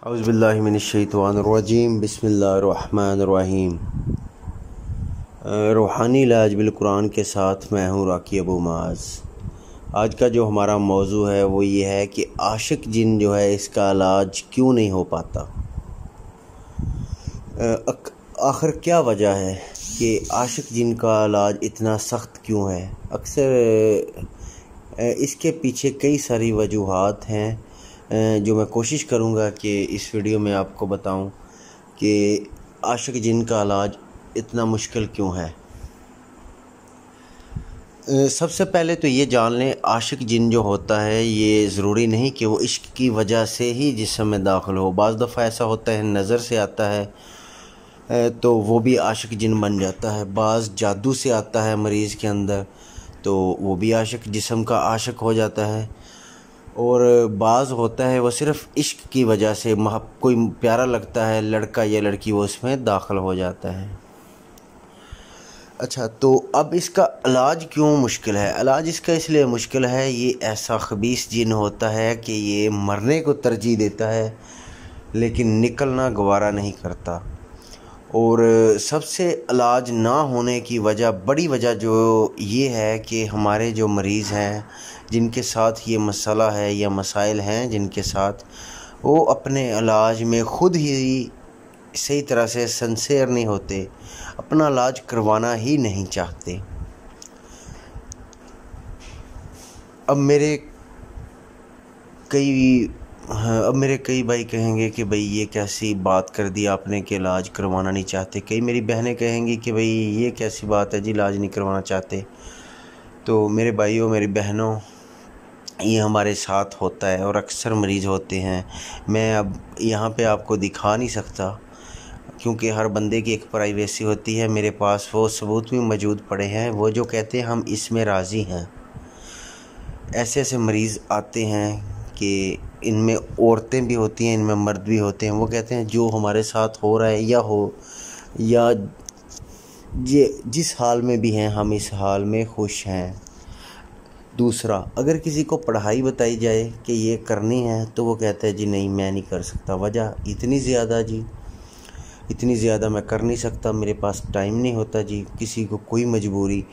औज़ुबिल्लाहि मिनश्शैतानिर्रजीम बिस्मिल्लाहिर्रहमानिर्रहीम। रूहानी इलाज बिल कुरान के साथ मैं हूँ राकी अबू माज। आज का जो हमारा मौजू है वो ये है कि आशिक जिन जो है इसका इलाज क्यों नहीं हो पाता। आखिर क्या वजह है कि आशिक जिन का इलाज इतना सख्त क्यों है। अक्सर इसके पीछे कई सारी वजूहात हैं जो मैं कोशिश करूँगा कि इस वीडियो में आपको बताऊं कि आशिक जिन का इलाज इतना मुश्किल क्यों है। सबसे पहले तो ये जान लें, आशिक जिन जो होता है ये ज़रूरी नहीं कि वो इश्क की वजह से ही जिस्म में दाखिल हो। बाज़ दफ़ा ऐसा होता है नज़र से आता है तो वो भी आशिक जिन बन जाता है। बाज़ जादू से आता है मरीज़ के अंदर तो वो भी आशिक जिस्म का आशिक हो जाता है। और बाज़ होता है वो सिर्फ़ इश्क की वजह से कोई प्यारा लगता है लड़का या लड़की, वो उसमें दाखिल हो जाता है। अच्छा, तो अब इसका इलाज क्यों मुश्किल है। इलाज इसका इसलिए मुश्किल है, ये ऐसा ख़बीस जिन होता है कि ये मरने को तरजीह देता है लेकिन निकलना गवारा नहीं करता। और सबसे इलाज ना होने की वजह, बड़ी वजह जो ये है कि हमारे जो मरीज़ हैं जिनके साथ ये मसला है या मसाइल हैं जिनके साथ, वो अपने इलाज में ख़ुद ही सही तरह से सिंसियर नहीं होते, अपना इलाज करवाना ही नहीं चाहते। अब मेरे कई भाई कहेंगे कि भाई ये कैसी बात कर दी आपने कि इलाज करवाना नहीं चाहते। कई मेरी बहनें कहेंगी कि भाई ये कैसी बात है जी, इलाज नहीं करवाना चाहते। तो मेरे भाइयों मेरी बहनों, ये हमारे साथ होता है और अक्सर मरीज़ होते हैं। मैं अब यहाँ पे आपको दिखा नहीं सकता क्योंकि हर बंदे की एक प्राइवेसी होती है। मेरे पास वो सबूत भी मौजूद पड़े हैं, वो जो कहते हैं हम इसमें राज़ी हैं। ऐसे ऐसे मरीज़ आते हैं कि इनमें औरतें भी होती हैं, इनमें मर्द भी होते हैं। वो कहते हैं जो हमारे साथ हो रहा है या जिस हाल में भी हैं हम इस हाल में खुश हैं। दूसरा, अगर किसी को पढ़ाई बताई जाए कि ये करनी है तो वो कहता है जी नहीं मैं नहीं कर सकता। वजह इतनी ज़्यादा जी, इतनी ज़्यादा मैं कर नहीं सकता, मेरे पास टाइम नहीं होता जी, किसी को कोई मजबूरी।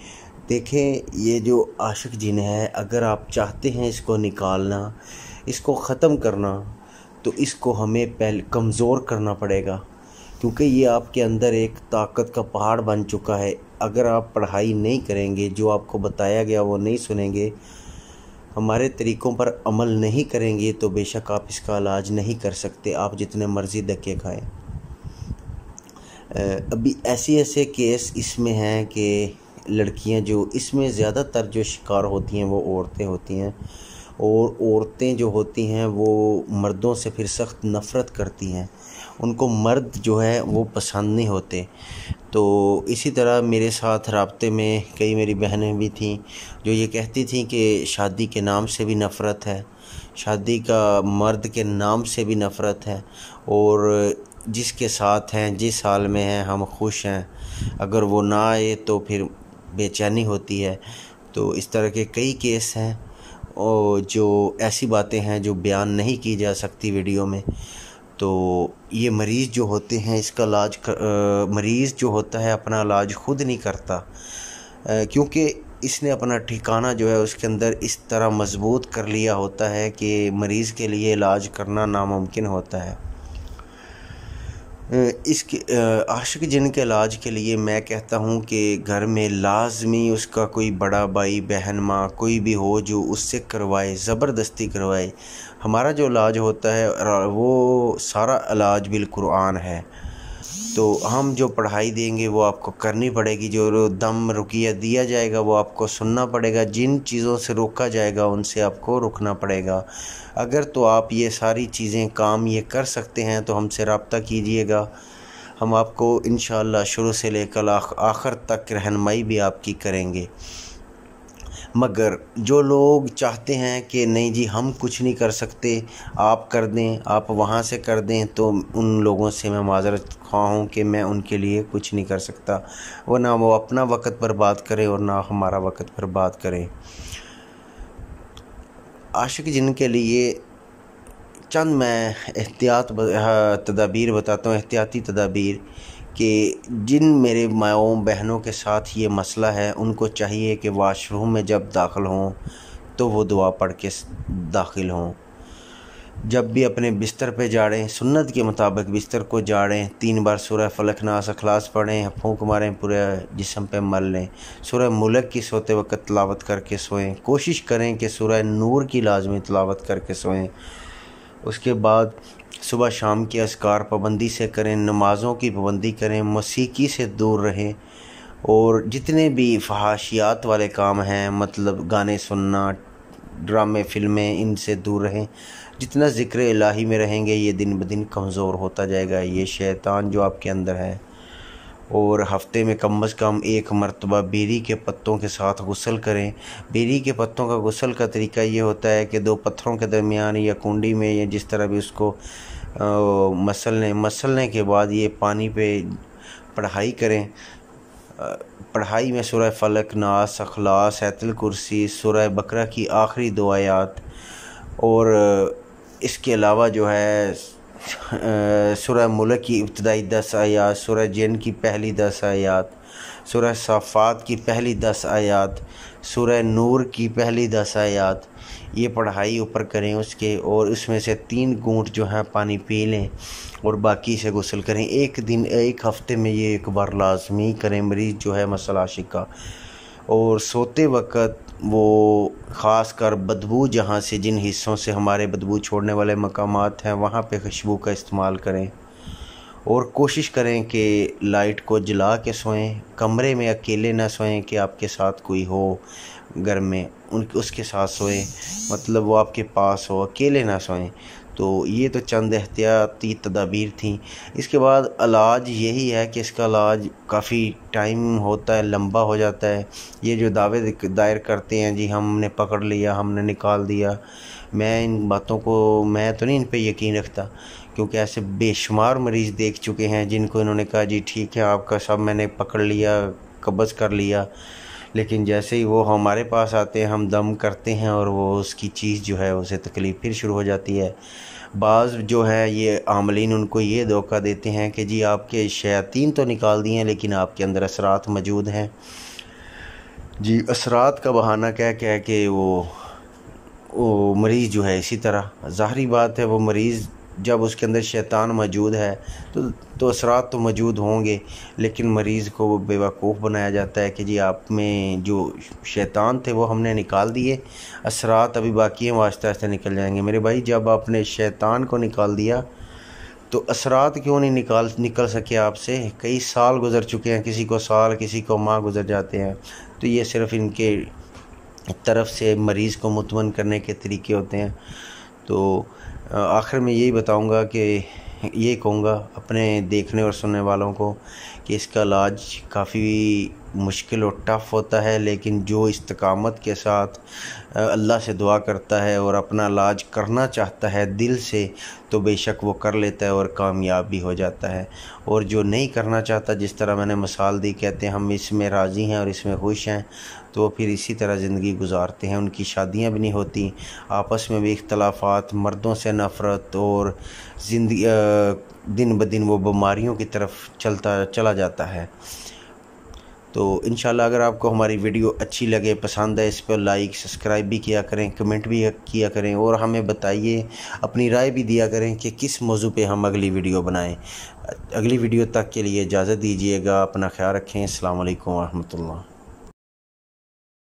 देखें, ये जो आशिक जिन है, अगर आप चाहते हैं इसको निकालना, इसको ख़त्म करना, तो इसको हमें पहले कमज़ोर करना पड़ेगा क्योंकि ये आपके अंदर एक ताकत का पहाड़ बन चुका है। अगर आप पढ़ाई नहीं करेंगे, जो आपको बताया गया वो नहीं सुनेंगे, हमारे तरीक़ों पर अमल नहीं करेंगे, तो बेशक आप इसका इलाज नहीं कर सकते, आप जितने मर्ज़ी धक्के खाएँ। अभी ऐसे केस इसमें हैं कि लड़कियां जो इसमें ज़्यादातर जो शिकार होती हैं वो औरतें होती हैं, और औरतें जो होती हैं वो मर्दों से फिर सख्त नफ़रत करती हैं, उनको मर्द जो है वो पसंद नहीं होते। तो इसी तरह मेरे साथ राब्ते में कई मेरी बहनें भी थीं जो ये कहती थीं कि शादी के नाम से भी नफ़रत है, शादी का मर्द के नाम से भी नफ़रत है, और जिसके साथ हैं जिस हाल में हैं हम खुश हैं, अगर वो ना आए तो फिर बेचैनी होती है। तो इस तरह के कई केस हैं और जो ऐसी बातें हैं जो बयान नहीं की जा सकती वीडियो में। तो ये मरीज़ जो होते हैं इसका इलाज मरीज़ जो होता है अपना इलाज ख़ुद नहीं करता क्योंकि इसने अपना ठिकाना जो है उसके अंदर इस तरह मजबूत कर लिया होता है कि मरीज़ के लिए इलाज करना नामुमकिन होता है। इसके आशिक जिन के इलाज के लिए मैं कहता हूँ कि घर में लाजमी उसका कोई बड़ा भाई बहन माँ कोई भी हो जो उससे करवाए, ज़बरदस्ती करवाए। हमारा जो इलाज होता है वो सारा इलाज बिल कुरान है, तो हम जो पढ़ाई देंगे वो आपको करनी पड़ेगी, जो दम रुकिया दिया जाएगा वो आपको सुनना पड़ेगा, जिन चीज़ों से रोका जाएगा उनसे आपको रुकना पड़ेगा। अगर तो आप ये सारी चीज़ें काम ये कर सकते हैं तो हमसे रब्ता कीजिएगा, हम आपको इंशाअल्लाह शुरू से लेकर आखिर तक रहनुमाई भी आपकी करेंगे। मगर जो लोग चाहते हैं कि नहीं जी हम कुछ नहीं कर सकते, आप कर दें, आप वहाँ से कर दें, तो उन लोगों से मैं माज़रत ख़्वाह हूँ कि मैं उनके लिए कुछ नहीं कर सकता। वो ना वो अपना वक़्त बर्बाद करें और ना हमारा वक़्त बर्बाद करें। आशिक जिन के लिए चंद मैं तदाबीर बताता हूँ, एहतियाती तदाबीर कि जिन मेरे माओं बहनों के साथ ये मसला है, उनको चाहिए कि वाशरूम में जब दाखिल हों तो वो दुआ पढ़ के दाखिल हों। जब भी अपने बिस्तर पे जाड़ें, सुन्नत के मुताबिक बिस्तर को जाड़ें, 3 बार सूरह फलक नास अखलास पढ़ें, फूंक मारें, पूरे जिस्म पे मल लें। सूरह मुल्क की सोते वक्त तिलावत करके सोएं। कोशिश करें कि सूरह नूर की लाजमी तिलावत करके सोएं। उसके बाद सुबह शाम के अस्कार पाबंदी से करें, नमाज़ों की पाबंदी करें, मौसीकी से दूर रहें और जितने भी फहाशियात वाले काम हैं, मतलब गाने सुनना, ड्रामे, फिल्में, इनसे दूर रहें। जितना ज़िक्र इलाही में रहेंगे ये दिन ब दिन कमज़ोर होता जाएगा ये शैतान जो आपके अंदर है। और हफ्ते में कम अज़ कम 1 मरतबा बेरी के पत्तों के साथ गुस्ल करें। बेरी के पत्तों का गुस्ल का तरीका ये होता है कि 2 पत्थरों के दरमियान या कुंडी में या जिस तरह भी उसको मसलने के बाद ये पानी पे पढ़ाई करें। पढ़ाई में सूरह फलक, नास, अखलास, आयतुल कुर्सी, सूरह बकरा की आखिरी 2 आयात और इसके अलावा जो है सूरह मुल्क की इब्तदाई 10 आयात, सूरह जिन की पहली 10 आयात, सूरह साफ़ात की पहली 10 आयात, सूरह नूर की पहली 10 आयात, ये पढ़ाई ऊपर करें उसके, और उसमें से 3 घूंट जो है पानी पी लें और बाकी से गुस्ल करें। एक हफ्ते में ये 1 बार लाजमी करें मरीज़ जो है मसल आशिक का। और सोते वक्त वो ख़ास कर बदबू जहाँ से, जिन हिस्सों से हमारे बदबू छोड़ने वाले मकामात हैं, वहाँ पे खुशबू का इस्तेमाल करें। और कोशिश करें कि लाइट को जला के सोएं। कमरे में अकेले ना सोएं कि आपके साथ कोई हो घर में, उसके साथ सोएं, मतलब वो आपके पास हो, अकेले ना सोएं। तो ये तो चंद एहतियाती तदाबीर थी। इसके बाद इलाज यही है कि इसका इलाज काफ़ी टाइम होता है, लंबा हो जाता है। ये जो दावे दायर करते हैं जी हमने पकड़ लिया, हमने निकाल दिया, मैं इन बातों को, मैं तो नहीं इन पे यकीन रखता, क्योंकि ऐसे बेशुमार मरीज़ देख चुके हैं जिनको इन्होंने कहा जी ठीक है आपका सब मैंने पकड़ लिया, कब्ज़ कर लिया, लेकिन जैसे ही वो हमारे पास आते हैं हम दम करते हैं और वो उसकी चीज़ जो है उसे तकलीफ़ फिर शुरू हो जाती है। बाज़ जो है ये आमलीन उनको ये धोखा देते हैं कि जी आपके शयातीन तो निकाल दिए हैं लेकिन आपके अंदर असरात मौजूद हैं। जी असरात का बहाना कह कह के वो मरीज़ जो है, इसी तरह ज़ाहरी बात है वो मरीज़ जब उसके अंदर शैतान मौजूद है तो असरात तो मौजूद होंगे, लेकिन मरीज़ को बेवकूफ़ बनाया जाता है कि जी आप में जो शैतान थे वो हमने निकाल दिए, असरात अभी बाकी हैं, वो आहिस्ता आहिस्ता निकल जाएंगे। मेरे भाई जब आपने शैतान को निकाल दिया तो असरात क्यों नहीं निकल सके आपसे? कई साल गुज़र चुके हैं, किसी को साल, किसी को माह गुज़र जाते हैं। तो ये सिर्फ़ इनके तरफ से मरीज़ को मुतमन करने के तरीके होते हैं। तो आखिर में यही बताऊंगा कि ये कहूँगा अपने देखने और सुनने वालों को कि इसका इलाज काफ़ी मुश्किल और टफ़ होता है, लेकिन जो इस्तकामत के साथ अल्लाह से दुआ करता है और अपना इलाज करना चाहता है दिल से, तो बेशक वो कर लेता है और कामयाब भी हो जाता है। और जो नहीं करना चाहता, जिस तरह मैंने मिसाल दी, कहते हैं हम इसमें राज़ी हैं और इसमें खुश हैं, तो फिर इसी तरह ज़िंदगी गुजारते हैं। उनकी शादियां भी नहीं होती, आपस में भी इख्तलाफात, मर्दों से नफ़रत, और ज़िंदगी दिन ब दिन वो बीमारियों की तरफ चला जाता है। तो इंशाल्लाह अगर आपको हमारी वीडियो अच्छी लगे, पसंद है, इस पर लाइक सब्सक्राइब भी किया करें, कमेंट भी किया करें और हमें बताइए, अपनी राय भी दिया करें कि किस मौजू पे हम अगली वीडियो बनाएं। अगली वीडियो तक के लिए इजाज़त दीजिएगा, अपना ख्याल रखें। अस्सलाम वालेकुम व रहमतुल्लाह।